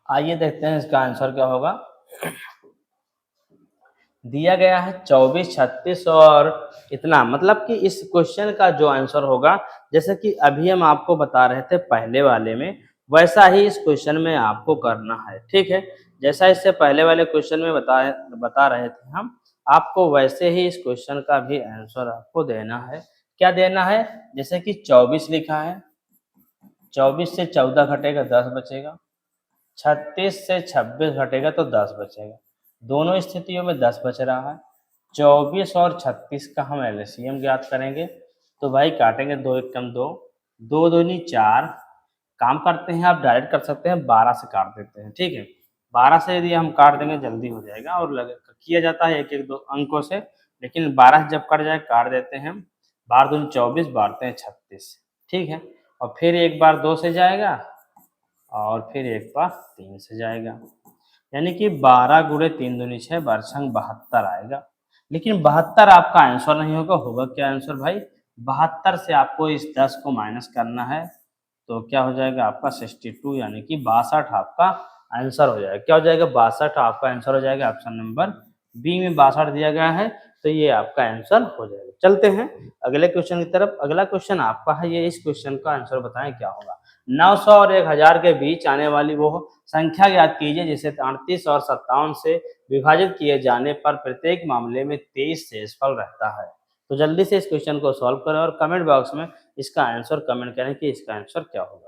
आइए देखते हैं इसका आंसर क्या होगा। दिया गया है 24, 36 और इतना, मतलब कि इस क्वेश्चन का जो आंसर होगा, जैसे कि अभी हम आपको बता रहे थे पहले वाले में, वैसा ही इस क्वेश्चन में आपको करना है। ठीक है, जैसा इससे पहले वाले क्वेश्चन में बता रहे थे हम, आपको वैसे ही इस क्वेश्चन का भी आंसर आपको देना है। क्या देना है, जैसे कि 24 लिखा है, 24 से 14 घटेगा 10 बचेगा, 36 से 26 घटेगा तो 10 बचेगा। दोनों स्थितियों में 10 बच रहा है। 24 और 36 का हम एलसीएम ज्ञात करेंगे। तो भाई काटेंगे, 2 एक कम 2, 2 दूनी 4, काम करते हैं आप डायरेक्ट कर सकते हैं, 12 से काट देते हैं। ठीक है, 12 से यदि हम काट देंगे जल्दी हो जाएगा, और किया जाता है एक एक दो अंकों से, लेकिन 12 जब कट जाए काट देते हैं हम। 12 दूनी 24, बारते हैं 36। ठीक है, और फिर एक बार 2 से जाएगा और फिर एक बार 3 से जाएगा, यानी कि 12 गुणे 3 दूनी 6, बरछंग 72 आएगा। लेकिन 72 आपका आंसर नहीं होगा, होगा क्या आंसर भाई, 72 से आपको इस 10 को माइनस करना है, तो क्या हो जाएगा आपका 62, यानी कि 62 आपका आंसर हो जाएगा। क्या हो जाएगा, 62 आपका आंसर हो जाएगा। ऑप्शन नंबर बी में 62 दिया गया है, तो ये आपका आंसर हो जाएगा। चलते हैं अगले क्वेश्चन की तरफ। अगला क्वेश्चन आपका है ये, इस क्वेश्चन का आंसर बताएं क्या होगा। 900 और 1000 के बीच आने वाली वो संख्या ज्ञात कीजिए जिसे 38 और 57 से विभाजित किए जाने पर प्रत्येक मामले में 23 शेषफल रहता है। तो जल्दी से इस क्वेश्चन को सॉल्व करें और कमेंट बॉक्स में इसका आंसर कमेंट करें कि इसका आंसर क्या होगा।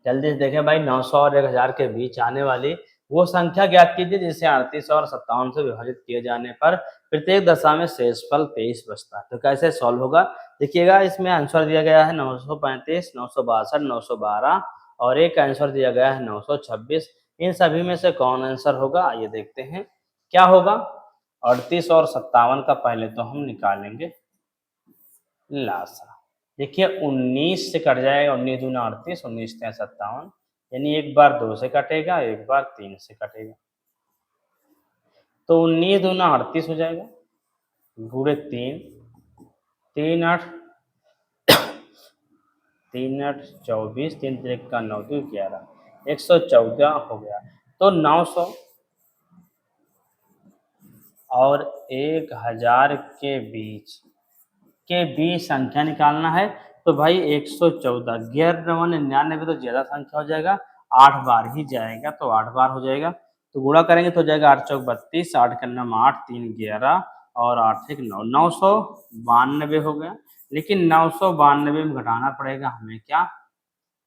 जल्दी से देखें भाई, 900 और 1000 के बीच आने वाली वो संख्या ज्ञात कीजिए जिसे 38 और 57 से विभाजित किए जाने पर प्रत्येक दशा में शेषफल 23 बचता है। तो कैसे सॉल्व होगा, देखिएगा इसमें आंसर दिया गया है 935, 962, 912 और एक आंसर दिया गया है 926। इन सभी में से कौन आंसर होगा, आइए देखते हैं क्या होगा। 38 और 57 का पहले तो हम निकालेंगे लासा। देखिए 19 से कट जाएगा, 19 दूना 38, 19 तिया 57, यानी एक बार 2 से कटेगा, एक बार 3 से कटेगा, तो 19 दूना 38 हो जाएगा, गुणे 3, 3 8, 3 8 24, 3 3 का 9 2 11, 114 हो गया। तो 900 और 1000 के बीच संख्या निकालना है। तो भाई 114, 1199 तो ज्यादा संख्या हो जाएगा, 8 बार ही जाएगा तो 8 बार हो जाएगा। तो गुणा करेंगे तो हो जाएगा 8 चौक 32, 8 का नाम 8, 3 11 और 8 एक 9, 992 हो गया। लेकिन 992 में घटाना पड़ेगा हमें क्या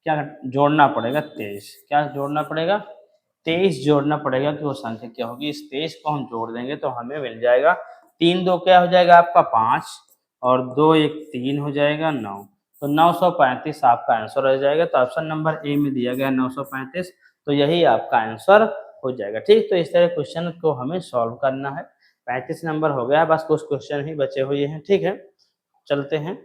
क्या जोड़ना पड़ेगा 23। क्या जोड़ना पड़ेगा 23 जोड़ना पड़ेगा। कि वो संख्या क्या होगी, इस 23 को हम जोड़ देंगे तो हमें मिल जाएगा 3 2 क्या हो जाएगा आपका 5 और 2 1 3 हो जाएगा 9। तो 935 आपका आंसर हो जाएगा। तो ऑप्शन नंबर ए में दिया गया 935, तो यही आपका आंसर हो जाएगा। ठीक, तो इस तरह क्वेश्चन को हमें सॉल्व करना है। 35 नंबर हो गया, बस कुछ क्वेश्चन ही बचे हुए हैं। ठीक है, चलते हैं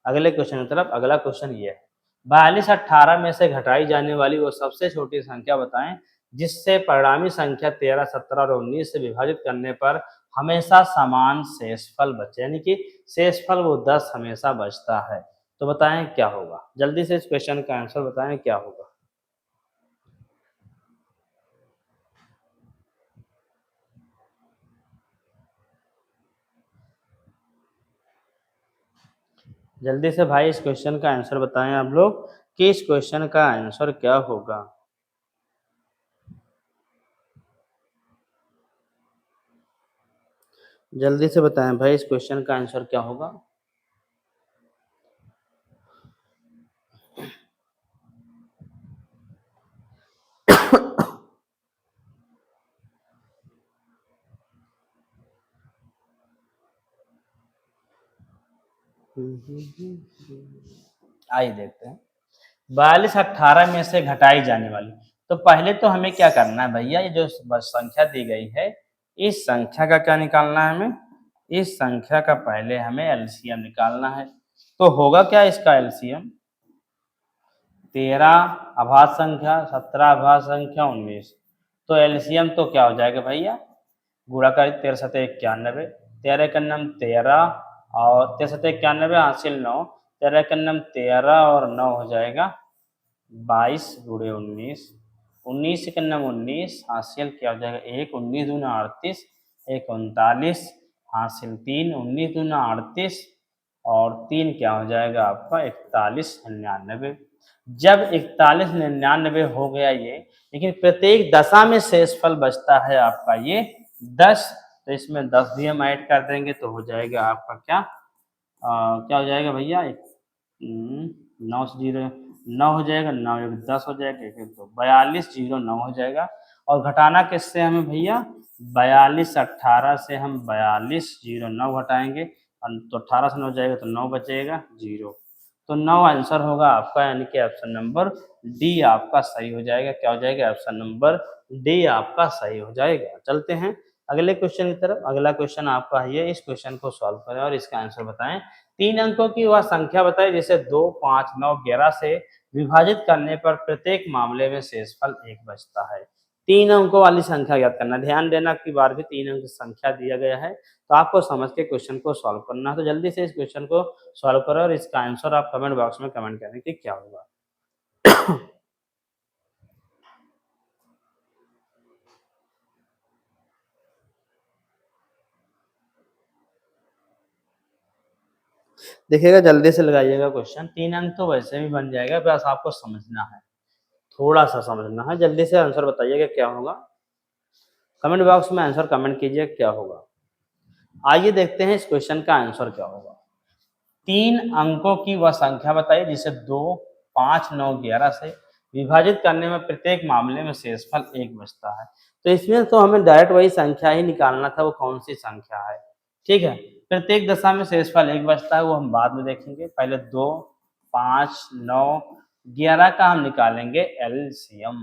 अगले क्वेश्चन की तरफ। अगला क्वेश्चन ये है, 42 18 में से घटाई जाने वाली वो सबसे छोटी संख्या बताएं जिससे परिणामी संख्या 13 17 और 19 से विभाजित करने पर हमेशा समान शेषफल बचे, यानी कि शेषफल वो 10 हमेशा बचता है। तो बताएं क्या होगा, जल्दी से इस क्वेश्चन का आंसर बताएं क्या होगा। जल्दी से भाई इस क्वेश्चन का आंसर बताएं आप लोग कि इस क्वेश्चन का आंसर क्या होगा। जल्दी से बताएं भाई इस क्वेश्चन का आंसर क्या होगा। आइए देखते हैं, 42 18 में से घटाई जाने वाली। तो पहले तो हमें क्या करना है भैया, ये जो संख्या दी गई है इस संख्या का क्या निकालना है हमें, इस संख्या का पहले हमें एलसीएम निकालना है। तो होगा क्या इसका एलसीएम, 13 अभाज्य संख्या, 17 अभाज्य संख्या, 19। तो एलसीएम तो क्या हो जाएगा भैया, गुणा कर 13 सतह 91, 13 का नाम 13 और 13 सतह 91 हासिल 9, 13 का नाम 13 और 9 हो जाएगा 22 गुणे 19, 19 का नाम 19 हासिल क्या हो जाएगा 1, 19 दूना 38, 1 39 हासिल 3, 19 दूना 38 और 3 क्या हो जाएगा आपका 41 99। जब 41 99 हो गया ये, लेकिन प्रत्येक दशा में शेषफल बचता है आपका ये 10। तो इसमें 10 भी हम ऐड कर देंगे तो हो जाएगा आपका क्या क्या हो जाएगा भैया, 9 से 0 9 हो जाएगा, 9 एक 10 हो जाएगा, एक तो 42 0 9 हो जाएगा। और घटाना किससे हमें भैया, 42 18 से हम 42 0 9 घटाएंगे तो 18 से 9 जाएगा तो 9 बचेगा 0। तो 9 आंसर होगा आपका, यानी कि ऑप्शन नंबर डी आपका सही हो जाएगा। क्या हो जाएगा, ऑप्शन नंबर डी आपका सही हो जाएगा। चलते हैं अगले क्वेश्चन की तरफ। अगला क्वेश्चन आपका है, इस क्वेश्चन को सॉल्व करें और इसका आंसर बताएं। 3 अंकों की वह संख्या बताएं जिसे 2 5 9 11 से विभाजित करने पर प्रत्येक मामले में शेषफल 1 बचता है। 3 अंकों वाली संख्या ज्ञात करना, ध्यान देना कि बार भी 3 अंक संख्या दिया गया है तो आपको समझ के क्वेश्चन को सॉल्व करना है। तो जल्दी से इस क्वेश्चन को सॉल्व करो और इसका आंसर आप कमेंट बॉक्स में कमेंट करें कि क्या होगा। देखिएगा जल्दी से लगाइएगा क्वेश्चन, 3 अंक तो वैसे भी बन जाएगा, बस आपको समझना है, थोड़ा सा समझना है। जल्दी से आंसर बताइएगा क्या होगा, कमेंट बॉक्स में आंसर कमेंट कीजिए क्या होगा। आइए देखते हैं इस क्वेश्चन का आंसर क्या होगा। 3 अंकों की वह संख्या बताइए जिसे 2 5 9 11 से विभाजित करने में प्रत्येक मामले में शेषफल 1 बचता है। तो इसमें तो हमें डायरेक्ट वही संख्या ही निकालना था, वो कौन सी संख्या है। ठीक है, प्रत्येक दशा में शेषफल 1 बचता है, वो हम बाद में देखेंगे। पहले 2 5 9 11 का हम निकालेंगे एलसीएम।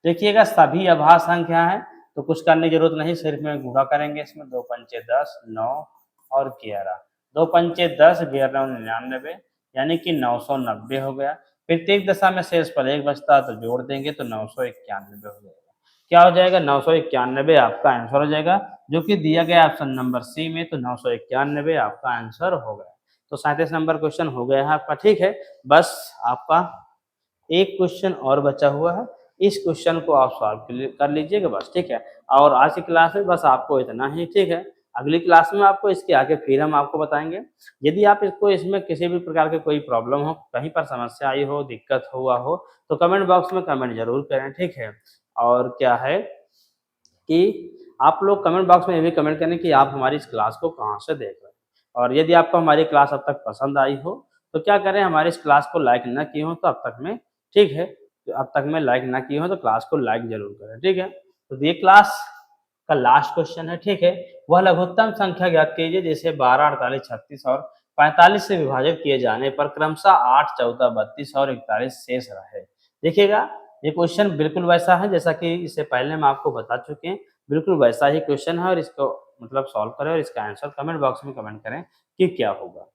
देखिएगा सभी अभाज्य संख्या है तो कुछ करने की जरूरत नहीं, सिर्फ में गुणा करेंगे। इसमें 2 पंचे 10 9 और 11, 2 पंचे 10 11 99 यानी कि 990 हो गया। प्रत्येक दशा में शेषफल 1 बचता है तो जोड़ देंगे तो 991 हो जाएगा। क्या हो जाएगा, 991 आपका आंसर हो जाएगा, जो कि दिया गया ऑप्शन नंबर सी में। तो 991 आपका आंसर हो गया। तो 37 नंबर क्वेश्चन हो गया है आपका। ठीक है, बस आपका एक क्वेश्चन और बचा हुआ है, इस क्वेश्चन को आप सॉल्व कर लीजिएगा बस, ठीक है। और आज की क्लास में बस आपको इतना ही, ठीक है। अगली क्लास में आपको इसके आगे फिर हम आपको बताएंगे। यदि आप इसको इसमें किसी भी प्रकार की कोई प्रॉब्लम हो, कहीं पर समस्या आई हो, दिक्कत हुआ हो, तो कमेंट बॉक्स में कमेंट जरूर करें, ठीक है। और क्या है कि आप लोग कमेंट बॉक्स में ये भी कमेंट करें कि आप हमारी इस क्लास को कहाँ से देख रहे हैं। और यदि आपको हमारी क्लास अब तक पसंद आई हो तो क्या करें, हमारी इस क्लास को लाइक ना किए हो तो अब तक में, ठीक है, तो अब तक में लाइक ना किए हो तो क्लास को लाइक जरूर करें, ठीक है। तो ये क्लास का लास्ट क्वेश्चन है, ठीक है। वह लघुत्तम संख्या ज्ञात कीजिए जिसे 12, 48, 36 और 45 से विभाजित किए जाने पर क्रमशः 8, 14, 32 और 41 शेष रहे। देखिएगा, ये क्वेश्चन बिल्कुल वैसा है जैसा कि इससे पहले हम आपको बता चुके हैं। बिल्कुल वैसा ही क्वेश्चन है और इसको मतलब सॉल्व करें और इसका आंसर कमेंट बॉक्स में कमेंट करें कि क्या होगा।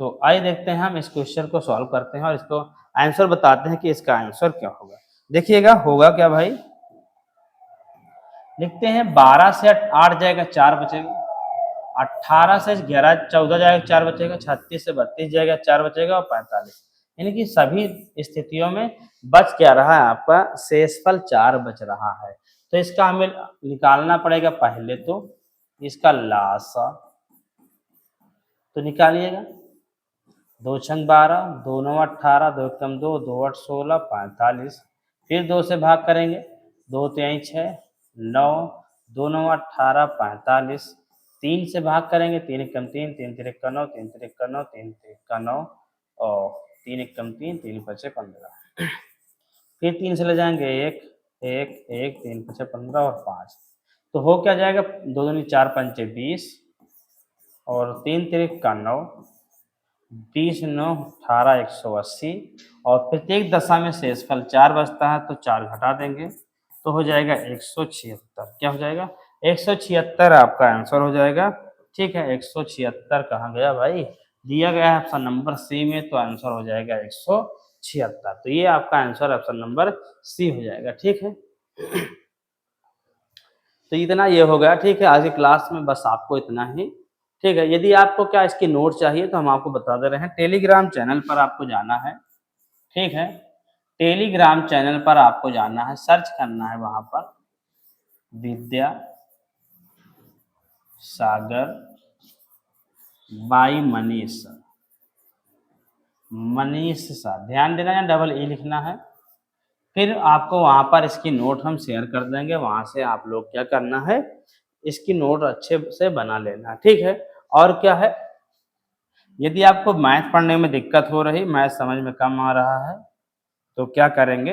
तो आइए देखते हैं, हम इस क्वेश्चन को सॉल्व करते हैं और इसको आंसर बताते हैं कि इसका आंसर क्या होगा। देखिएगा होगा क्या भाई, लिखते हैं 12 से 8 जाएगा 4 बचेगा, 18 से 11 14 जाएगा 4 बचेगा, 36 से 32 जाएगा 4 बचेगा और 45, यानी कि सभी स्थितियों में बच क्या रहा है, आपका शेषफल 4 बच रहा है। तो इसका हमें निकालना पड़ेगा पहले तो इसका लासा, तो निकालिएगा। 2 छंग 12, 2 9 18, 2 कम 2, 2 8 16, 45। फिर 2 से भाग करेंगे, 2 3 6 9, 2 9 18, 45। 3 से भाग करेंगे, 3 कम 3, 3 3 का 9, 3 3 का 9, 3 3 का 9 और 3 कम 3, 3 5 15। फिर 3 से ले जाएंगे 1 1 1, 3 5 15 और 5। तो हो क्या जाएगा, 2 दूनी 4 पंचे 20 और 3 3 का 9, 20 9 18 180 और प्रत्येक दशा में शेषफल 4 बचता है तो 4 घटा देंगे तो हो जाएगा 176। क्या हो जाएगा, 176 आपका आंसर हो जाएगा, ठीक है। 176 कहाँ गया भाई, दिया गया है ऑप्शन नंबर सी में, तो आंसर हो जाएगा 176। तो ये आपका आंसर ऑप्शन नंबर सी हो जाएगा, ठीक है। तो इतना ये हो गया, ठीक है। आज की क्लास में बस आपको इतना ही, ठीक है। यदि आपको क्या इसकी नोट चाहिए तो हम आपको बता दे रहे हैं, टेलीग्राम चैनल पर आपको जाना है, ठीक है। टेलीग्राम चैनल पर आपको जाना है, सर्च करना है वहां पर Vidya Sagar by Manish sir, Manish sir, ध्यान देना है, डबल ई लिखना है। फिर आपको वहां पर इसकी नोट हम शेयर कर देंगे, वहां से आप लोग क्या करना है, इसकी नोट अच्छे से बना लेना, ठीक है। और क्या है, यदि आपको मैथ पढ़ने में दिक्कत हो रही, मैथ समझ में कम आ रहा है, तो क्या करेंगे,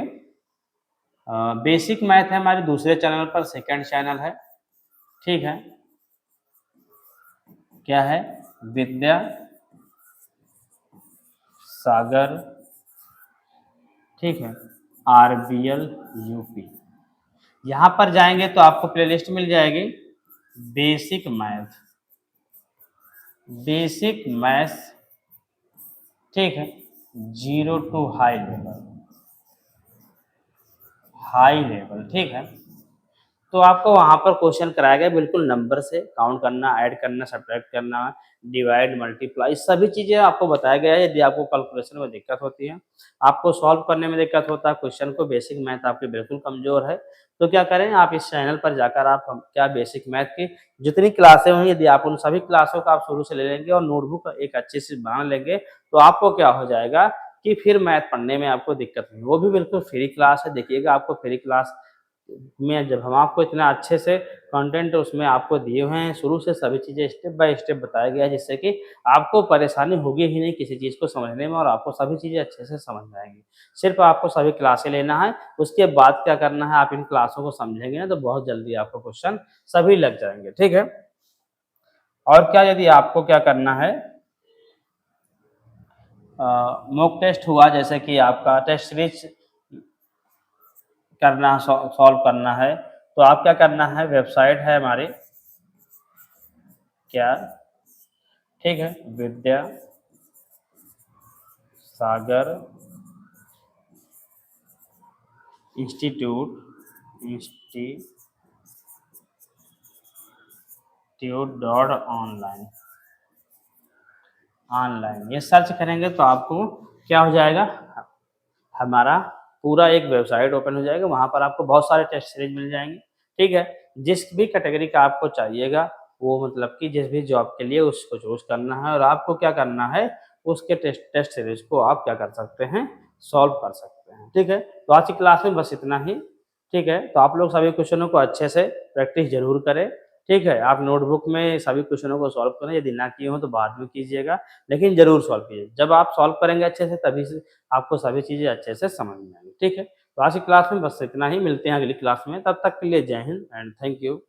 बेसिक मैथ है हमारे दूसरे चैनल पर, सेकंड चैनल है, ठीक है। क्या है, विद्या सागर, ठीक है, RBL UP। यहाँ पर जाएंगे तो आपको प्लेलिस्ट मिल जाएगी, बेसिक मैथ, बेसिक मैथ, ठीक है, 0 to high level, high level, ठीक है। तो आपको वहां पर क्वेश्चन कराया गया बिल्कुल नंबर से, काउंट करना, ऐड करना, सब्ट्रैक्ट करना, डिवाइड, मल्टीप्लाई, सभी चीजें आपको बताया गया है। यदि आपको कैलकुलेशन में दिक्कत होती है, आपको सॉल्व करने में दिक्कत होता है क्वेश्चन को, बेसिक मैथ आपकी बिल्कुल कमजोर है, तो क्या करें, आप इस चैनल पर जाकर आप क्या बेसिक मैथ की जितनी क्लासें हुई, यदि आप उन सभी क्लासों का आप शुरू से ले लेंगे और नोटबुक एक अच्छी से बना लेंगे, तो आपको क्या हो जाएगा कि फिर मैथ पढ़ने में आपको दिक्कत नहीं, वो भी बिल्कुल फ्री क्लास है। देखिएगा, आपको फ्री क्लास में जब हम आपको इतना अच्छे से कंटेंट उसमें आपको दिए हुए हैं, शुरू से सभी चीज़ें स्टेप बाय स्टेप बताया गया है, जिससे कि आपको परेशानी होगी ही नहीं किसी चीज़ को समझने में और आपको सभी चीज़ें अच्छे से समझ में आएंगी। सिर्फ आपको सभी क्लासें लेना है, उसके बाद क्या करना है, आप इन क्लासों को समझेंगे ना तो बहुत जल्दी आपको क्वेश्चन सभी लग जाएंगे, ठीक है। और क्या, यदि आपको क्या करना है, मॉक टेस्ट हुआ, जैसे कि आपका टेस्ट सीरीज करना, सॉल्व करना है, तो आप क्या करना है, वेबसाइट है हमारी, क्या, ठीक है, Vidya Sagar institute .online, online ये सर्च करेंगे तो आपको क्या हो जाएगा, हमारा पूरा एक वेबसाइट ओपन हो जाएगा, वहाँ पर आपको बहुत सारे टेस्ट सीरीज मिल जाएँगे, ठीक है? जिस भी कैटेगरी का आपको चाहिएगा, वो मतलब कि जिस भी जॉब के लिए उसको चूज़ करना है और आपको क्या करना है, उसके टेस्ट टेस्ट सीरीज को आप क्या कर सकते हैं, सॉल्व कर सकते हैं, ठीक है? तो आज की क्लास में बस इतना ही, ठीक है? तो आप लोग सभी क्वेश्चनों को अच्छे से प्रैक्टिस ज़रूर करें, ठीक है? आप नोटबुक में सभी क्वेश्चनों को सॉल्व करें, यदि ना किए हों तो बाद में कीजिएगा, लेकिन ज़रूर सॉल्व कीजिए। जब आप सॉल्व करेंगे अच्छे से तभी से आपको सभी चीज़ें अच्छे से समझ में आएँगी, ठीक है? तो आज की क्लास में बस इतना ही, मिलते हैं अगली क्लास में, तब तक के लिए जय हिंद एंड थैंक यू।